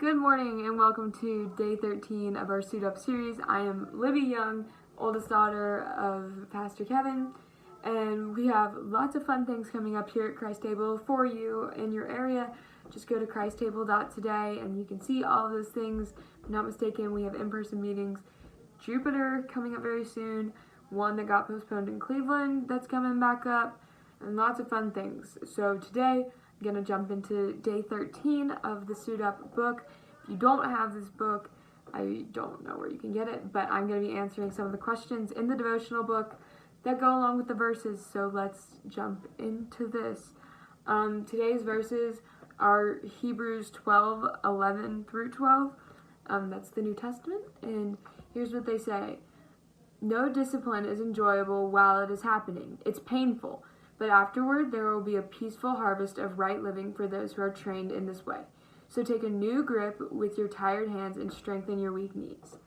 Good morning and welcome to day 13 of our Suit Up series. I am Libbie Young, oldest daughter of Pastor Kevin, and we have lots of fun things coming up here at Christ Table for you in your area. Just go to christtable.today and you can see all of those things. If I'm not mistaken, we have in-person meetings. Jupiter coming up very soon, one that got postponed in Cleveland that's coming back up, and lots of fun things. So today, I'm going to jump into day 13 of the Suit Up book. If you don't have this book, I don't know where you can get it, but I'm going to be answering some of the questions in the devotional book that go along with the verses. So let's jump into this. Today's verses are Hebrews 12:11 through 12. That's the New Testament, and here's what they say. No discipline is enjoyable while it is happening. It's painful. But afterward, there will be a peaceful harvest of right living for those who are trained in this way. So take a new grip with your tired hands and strengthen your weak knees.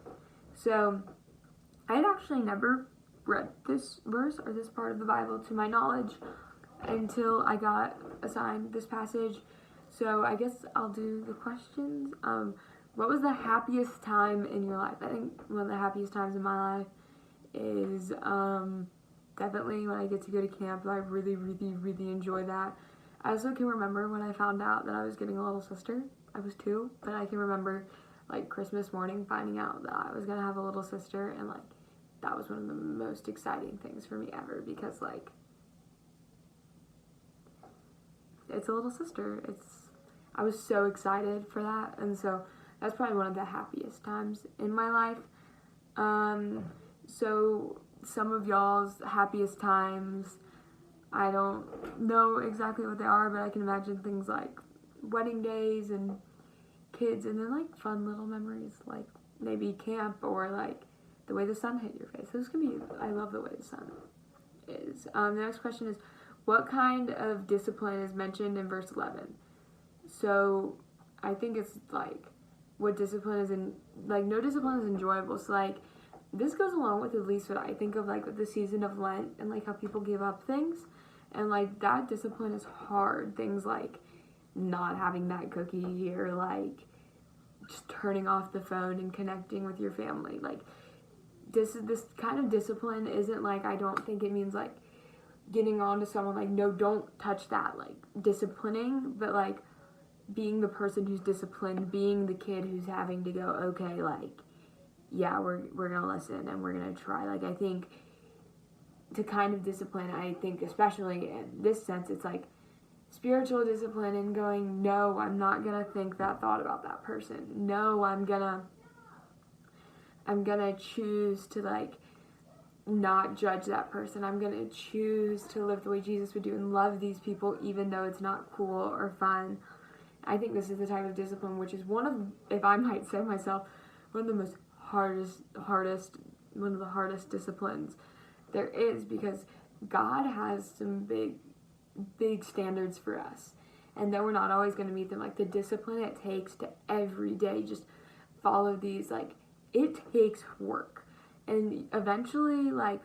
So I had actually never read this verse or this part of the Bible to my knowledge until I got assigned this passage. So I guess I'll do the questions. What was the happiest time in your life? I think one of the happiest times in my life is definitely when I get to go to camp. I really enjoy that. I also can remember when I found out that I was getting a little sister. I was 2, but I can remember like Christmas morning finding out that I was gonna have a little sister, and like that was one of the most exciting things for me ever, because like it's a little sister. I was so excited for that, and so that's probably one of the happiest times in my life. So some of y'all's happiest times, I don't know exactly what they are, but I can imagine things like wedding days and kids, and then like fun little memories like maybe camp or like the way the sun hit your face. Those can be, I love the way the sun is. The next question is, what kind of discipline is mentioned in verse 11? So I think it's like what discipline is in, like no discipline is enjoyable. So like this goes along with at least what I think of like with the season of Lent and like how people give up things, and like that discipline is hard. Things like not having that cookie, or like just turning off the phone and connecting with your family. Like this kind of discipline isn't like, I don't think it means like getting on to someone like, no, don't touch that, like disciplining, but like being the person who's disciplined, being the kid who's having to go, okay, like yeah, we're gonna listen and we're gonna try. Like I think to kind of discipline, I think especially in this sense, it's like spiritual discipline and going, no, I'm not gonna think that thought about that person. No, I'm gonna choose to like not judge that person. I'm gonna choose to live the way Jesus would do and love these people even though it's not cool or fun. I think this is the type of discipline which is one of, if I might say myself, one of the most one of the hardest disciplines there is, because God has some big standards for us, and though we're not always going to meet them, like the discipline it takes to every day just follow these, like it takes work, and eventually like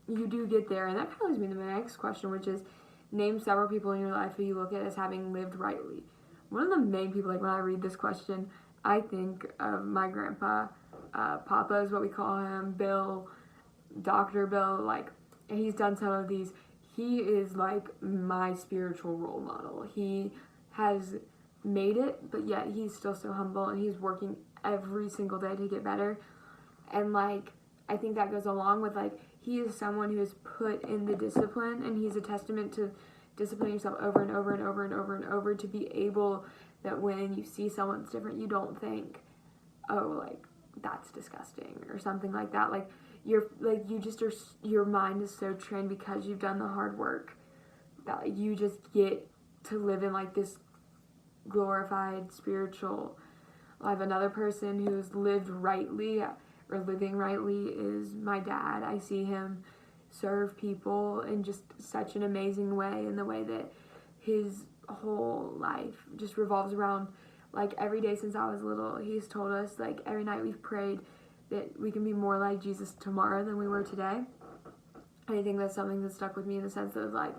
you do get there. And that kind of leads me to my next question, which is name several people in your life who you look at as having lived rightly. One of the main people, like when I read this question, I think of my grandpa. Papa is what we call him, Bill, Dr. Bill. Like, he's done some of these. He is like my spiritual role model. He has made it, but yet he's still so humble, and he's working every single day to get better. And like, I think that goes along with like, he is someone who has put in the discipline, and he's a testament to disciplining yourself over and over and over and over and over to be able that when you see someone's different, you don't think, oh, like that's disgusting or something like that. Like your mind is so trained because you've done the hard work that like, you just get to live in like this glorified spiritual life. Another person who's lived rightly or living rightly is my dad. I see him serve people in just such an amazing way, in the way that his whole life just revolves around, like every day since I was little, he's told us, like every night we've prayed that we can be more like Jesus tomorrow than we were today. And I think that's something that stuck with me, in the sense of like,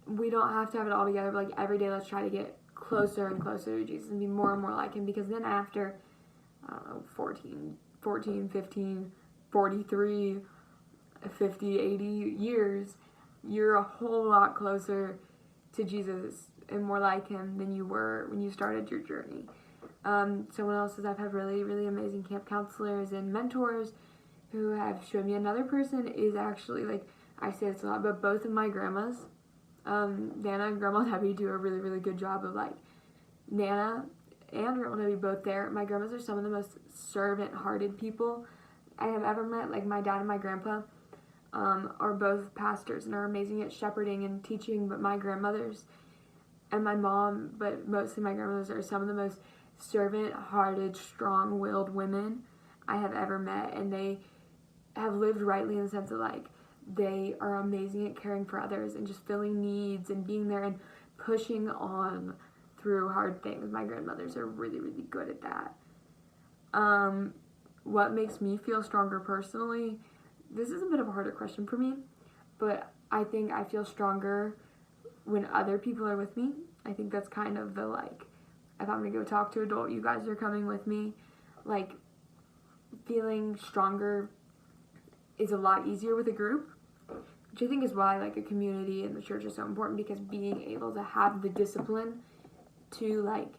we don't have to have it all together, but like every day let's try to get closer and closer to Jesus and be more and more like him, because then after, I don't know, 14, 15, 43, 50, 80 years, you're a whole lot closer to Jesus and more like him than you were when you started your journey. Someone else says, I've had really, really amazing camp counselors and mentors who have shown me. Another person is actually, like, I say this a lot, but both of my grandmas, Nana and Grandma Debbie, do a really, really good job of, like, Nana and Grandma Debbie both there. My grandmas are some of the most servant-hearted people I have ever met. Like, my dad and my grandpa are both pastors and are amazing at shepherding and teaching, but my grandmothers and my mom, but mostly my grandmothers, are some of the most servant-hearted, strong-willed women I have ever met, and they have lived rightly in the sense of, like, they are amazing at caring for others and just filling needs and being there and pushing on through hard things. My grandmothers are really, really good at that. What makes me feel stronger personally? This is a bit of a harder question for me, but I think I feel stronger when other people are with me. I think that's kind of the, like, if I'm going to go talk to adult, you guys are coming with me. Like, feeling stronger is a lot easier with a group, which I think is why, like, a community and the church is so important, because being able to have the discipline to, like,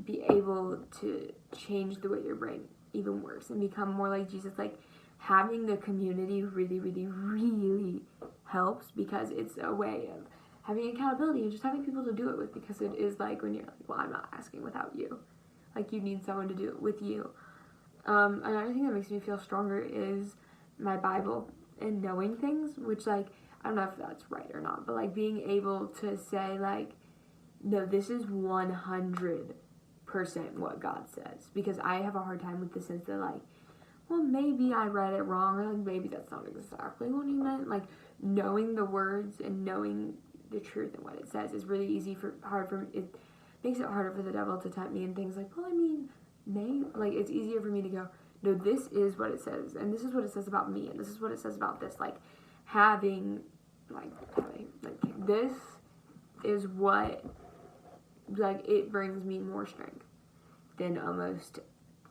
be able to change the way your brain even works and become more like Jesus. Like, having the community really, really, really helps, because it's a way of having accountability and just having people to do it with, because it is like when you're like, well, I'm not asking without you. Like, you need someone to do it with you. Another thing that makes me feel stronger is my Bible and knowing things, which, like, I don't know if that's right or not, but, like, being able to say, like, no, this is 100% what God says, because I have a hard time with the sense that, like, well, maybe I read it wrong, or, like, maybe that's not exactly what he meant. Like, knowing the words and knowing the truth and what it says is really hard for me. It makes it harder for the devil to tempt me in things like, well, I mean, like, it's easier for me to go, no, this is what it says, and this is what it says about me, and this is what it says about this. Like, having this is what, like, it brings me more strength than almost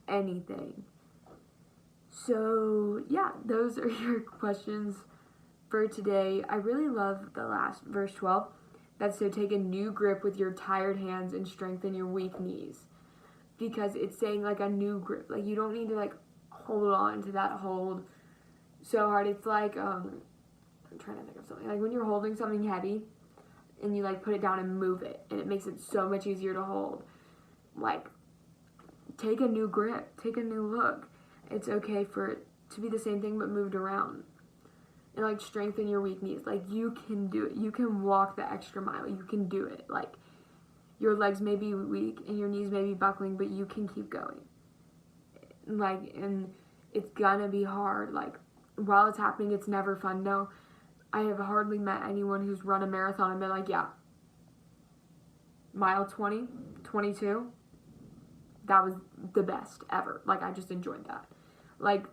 anything. So, yeah, those are your questions for today. I really love the last verse 12. That's to take a new grip with your tired hands and strengthen your weak knees. Because it's saying, like, a new grip. Like, you don't need to, like, hold on to that hold so hard. It's like, I'm trying to think of something. Like, when you're holding something heavy and you, like, put it down and move it, and it makes it so much easier to hold. Like, take a new grip. Take a new look. It's okay for it to be the same thing but moved around. And, like, strengthen your weak knees. Like, you can do it. You can walk the extra mile. You can do it. Like, your legs may be weak and your knees may be buckling, but you can keep going. Like, and it's gonna be hard. Like, while it's happening, it's never fun. No, I have hardly met anyone who's run a marathon and been like, yeah, mile 20, 22, that was the best ever. Like, I just enjoyed that. Like,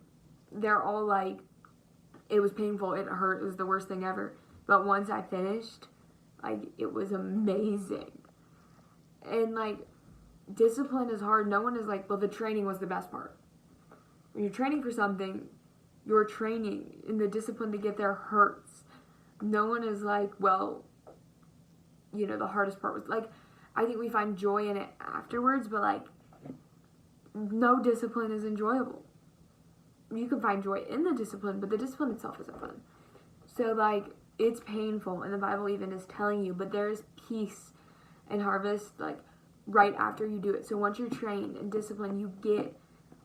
they're all like, it was painful, it hurt, it was the worst thing ever. But once I finished, like, it was amazing. And, like, discipline is hard. No one is like, well, the training was the best part. When you're training for something, you're training, and the discipline to get there hurts. No one is like, well, you know, the hardest part was, like, I think we find joy in it afterwards, but, like, no discipline is enjoyable. You can find joy in the discipline, but the discipline itself isn't fun. So, like, it's painful, and the Bible even is telling you, but there is peace and harvest, like, right after you do it. So once you're trained and disciplined, you get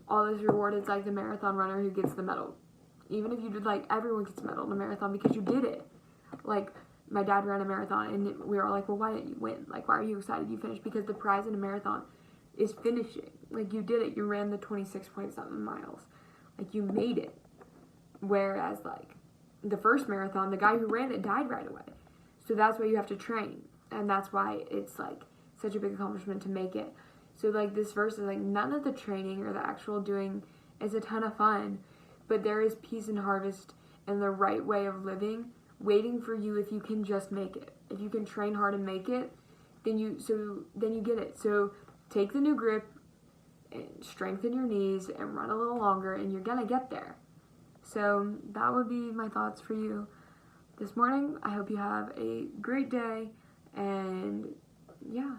all this reward. It's like the marathon runner who gets the medal. Even if you did, like, everyone gets a medal in a marathon because you did it. Like, my dad ran a marathon, and we were all like, well, why didn't you win? Like, why are you excited you finished? Because the prize in a marathon is finishing. Like, you did it. You ran the 26-point-something miles. Like, you made it. Whereas, like, the first marathon, the guy who ran it died right away. So that's why you have to train. And that's why it's, like, such a big accomplishment to make it. So, like, this verse is, like, none of the training or the actual doing is a ton of fun. But there is peace and harvest and the right way of living waiting for you if you can just make it. If you can train hard and make it, then you get it. So take the new grip and strengthen your knees and run a little longer, and you're gonna get there. So that would be my thoughts for you this morning. I hope you have a great day, and yeah.